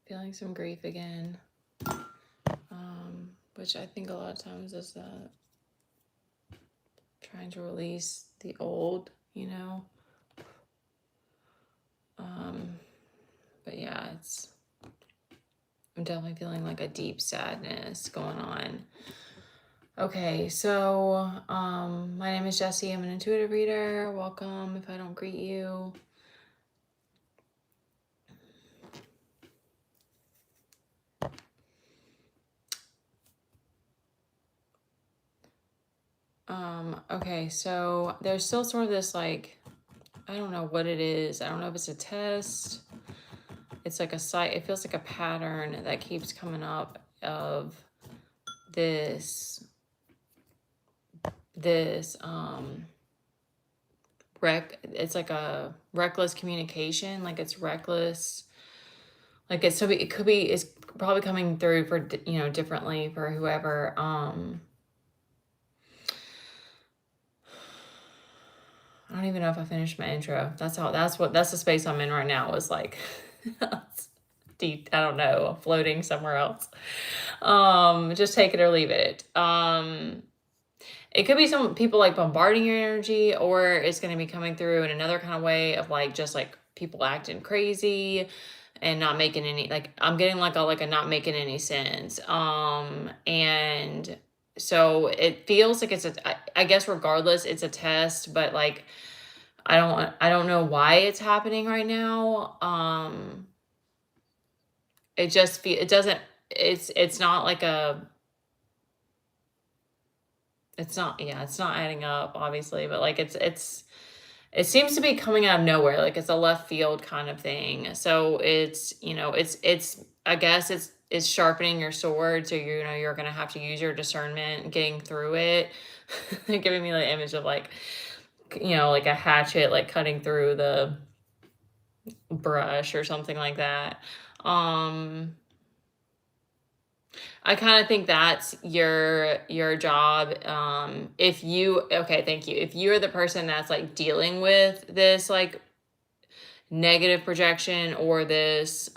feeling some grief again, which I think a lot of times is trying to release the old, but yeah, I'm definitely feeling like a deep sadness going on. Okay, so my name is Jessie. I'm an intuitive reader. Welcome if I don't greet you. Okay, so there's still sort of this like, I don't know what it is. I don't know if it's a test. It's like it feels like a pattern that keeps coming up of this it's like a reckless communication, like it's reckless, like it's probably coming through for differently for whoever. I don't even know if I finished my intro. That's the space I'm in right now, is like deep, I don't know, floating somewhere else. Just take it or leave it. It could be some people like bombarding your energy, or it's going to be coming through in another kind of way of like just like people acting crazy and not making any, like I'm getting like a not making any sense. And so it feels like I guess regardless it's a test, but like I don't know why it's happening right now. It just it doesn't, it's not like it's not adding up, obviously, but like it seems to be coming out of nowhere, like it's a left field kind of thing. So it's I guess it's sharpening your sword, so you're gonna have to use your discernment getting through it. They're giving me the image of like like a hatchet like cutting through the brush or something like that. I kind of think that's your job. Okay, thank you. If you're the person that's like dealing with this like negative projection or this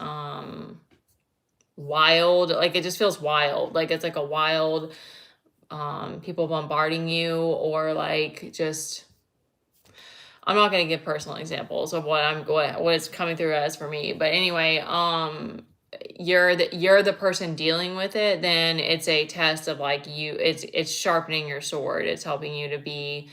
wild, like it just feels wild. Like it's like a wild people bombarding you, or like just, I'm not going to give personal examples of what it's coming through as for me, but anyway, you're the person dealing with it, then it's a test of like it's sharpening your sword. It's helping you to be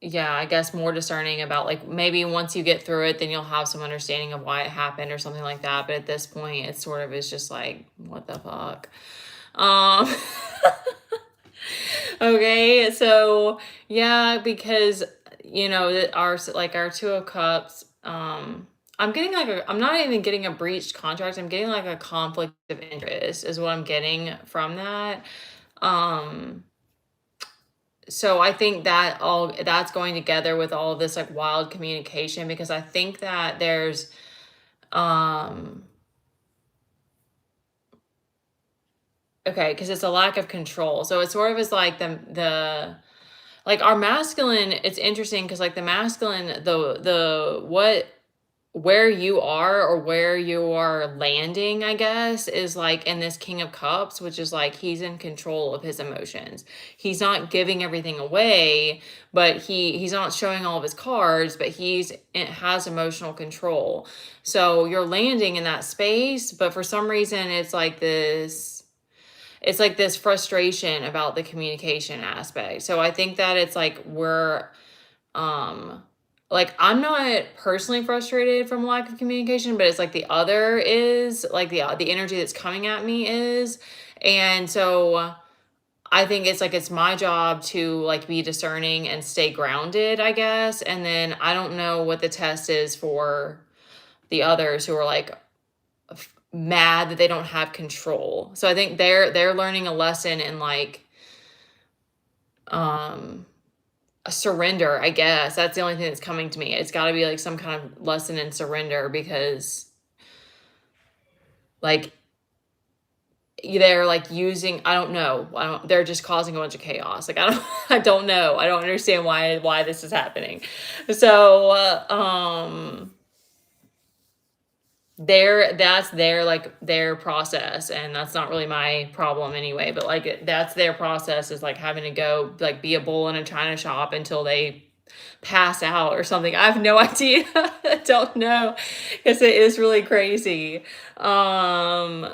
yeah, I guess more discerning about like maybe once you get through it, then you'll have some understanding of why it happened or something like that. But at this point, it sort of is just like, what the fuck? Okay, so yeah, because our Two of Cups, I'm getting I'm not even getting a breached contract. I'm getting like a conflict of interest is what I'm getting from that. So I think that's going together with all of this like wild communication, because I think that there's okay, because it's a lack of control. So it sort of is like the like our masculine, it's interesting because like the masculine, the what where you are or where you are landing, I guess, is like in this King of Cups, which is like he's in control of his emotions. He's not giving everything away, but he's not showing all of his cards, but it has emotional control. So you're landing in that space, but for some reason it's like this frustration about the communication aspect. So I think that it's like like I'm not personally frustrated from lack of communication, but it's like the other is like the energy that's coming at me is. And so I think it's like it's my job to like be discerning and stay grounded, I guess. And then I don't know what the test is for the others who are like mad that they don't have control. So I think they're learning a lesson in like a surrender, I guess. That's the only thing that's coming to me. It's got to be like some kind of lesson in surrender, because like they're like using, I don't know, they're just causing a bunch of chaos. Like I don't know, I don't understand why this is happening. So that's their, like, their process, and that's not really my problem anyway, but like that's their process, is like having to go like be a bull in a china shop until they pass out or something. I have no idea. I don't know, because it is really crazy. I'm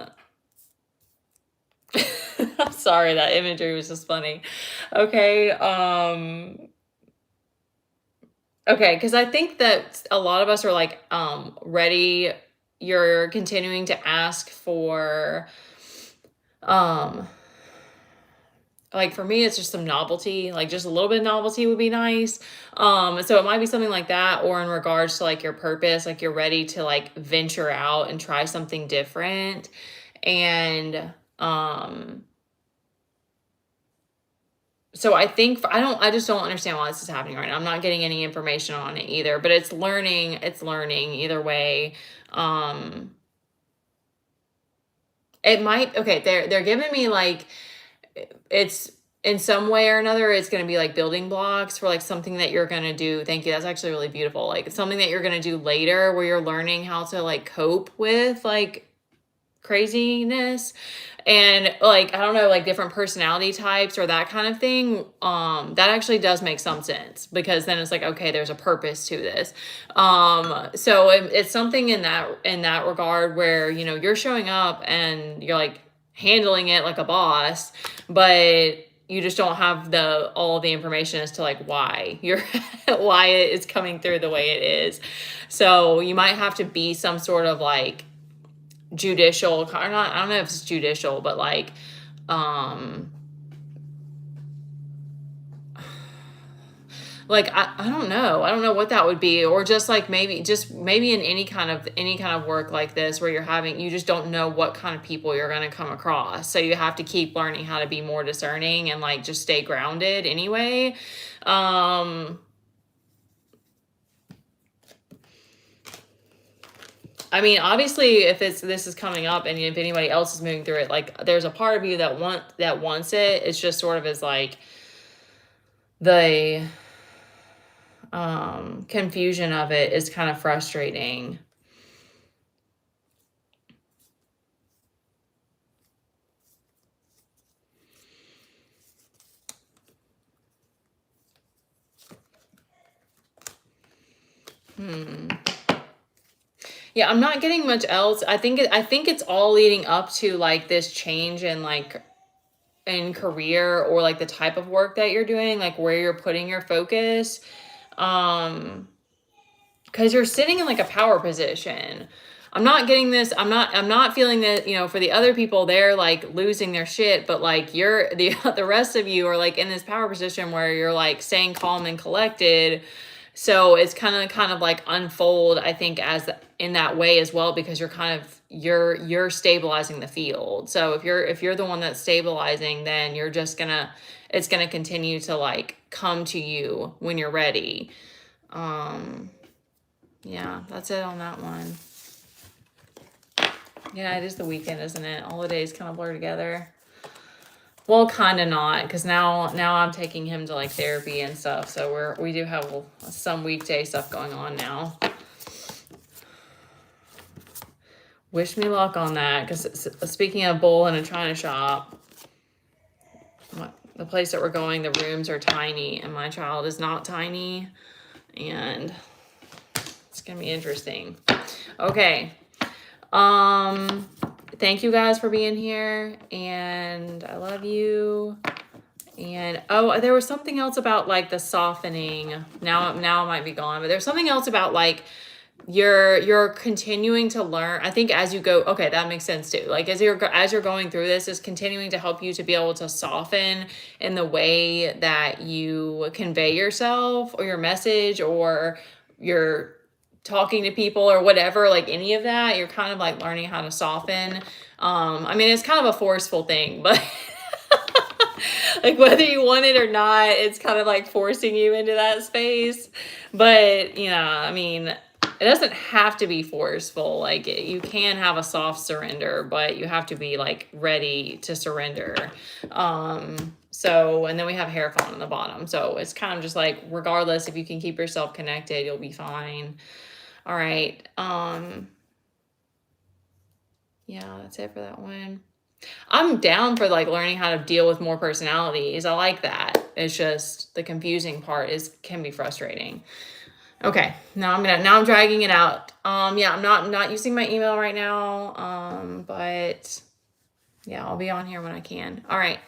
sorry, that imagery was just funny. Okay, okay, because I think that a lot of us are like ready. You're continuing to ask for um like, for me, it's just some novelty, like just a little bit of novelty would be nice. So it might be something like that, or in regards to like your purpose, like you're ready to like venture out and try something different. And so I think I just don't understand why this is happening right now. I'm not getting any information on it either, but it's learning either way. Um, it might, okay, they're giving me like, it's in some way or another, it's going to be like building blocks for like something that you're going to do. Thank you. That's actually really beautiful. Like something that you're going to do later, where you're learning how to like cope with like craziness, and like, I don't know, like different personality types or that kind of thing. That actually does make some sense, because then it's like, okay, there's a purpose to this. So it's something in that regard, where, you know, you're showing up and you're like handling it like a boss, but you just don't have all the information as to like why you're why it is coming through the way it is. So you might have to be some sort of like judicial, or not, I don't know if it's judicial, but like um like I don't know, I don't know what that would be, or just like maybe in any kind of work like this, where you just don't know what kind of people you're going to come across, so you have to keep learning how to be more discerning and like just stay grounded anyway. I mean, obviously, if this is coming up, and if anybody else is moving through it, like there's a part of you that wants it. It's just sort of as like the confusion of it is kind of frustrating. Yeah, I'm not getting much else. I think it's all leading up to like this change in like in career, or like the type of work that you're doing, like where you're putting your focus. Um because you're sitting in like a power position. I'm not feeling that, you know, for the other people, they're like losing their shit, but like you're the rest of you are like in this power position where you're like staying calm and collected. So it's kind of like unfold, I think, as in that way as well, because you're stabilizing the field. So if you're the one that's stabilizing, then it's gonna continue to like come to you when you're ready. Yeah, that's it on that one. Yeah, it is the weekend, isn't it? All the days kind of blur together. Well, kind of not, because now I'm taking him to like therapy and stuff. So we do have some weekday stuff going on now. Wish me luck on that, because speaking of bull in a china shop, the place that we're going, the rooms are tiny, and my child is not tiny, and it's gonna be interesting. Okay. Thank you guys for being here, and I love you. And oh, there was something else about like the softening. Now it might be gone, but there's something else about like you're continuing to learn. I think as you go, okay, that makes sense too. Like as you're going through this, is continuing to help you to be able to soften in the way that you convey yourself or your message, or your talking to people or whatever, like any of that. You're kind of like learning how to soften. I mean, it's kind of a forceful thing, but like whether you want it or not, it's kind of like forcing you into that space. But yeah, I mean, It doesn't have to be forceful. Like you can have a soft surrender, but you have to be like ready to surrender. So, and then we have hair falling on the bottom. So it's kind of just like, regardless, if you can keep yourself connected, you'll be fine. All right. Yeah, that's it for that one. I'm down for like learning how to deal with more personalities. I like that. It's just the confusing part can be frustrating. Okay, now I'm dragging it out. Yeah, I'm not using my email right now. But yeah, I'll be on here when I can. All right.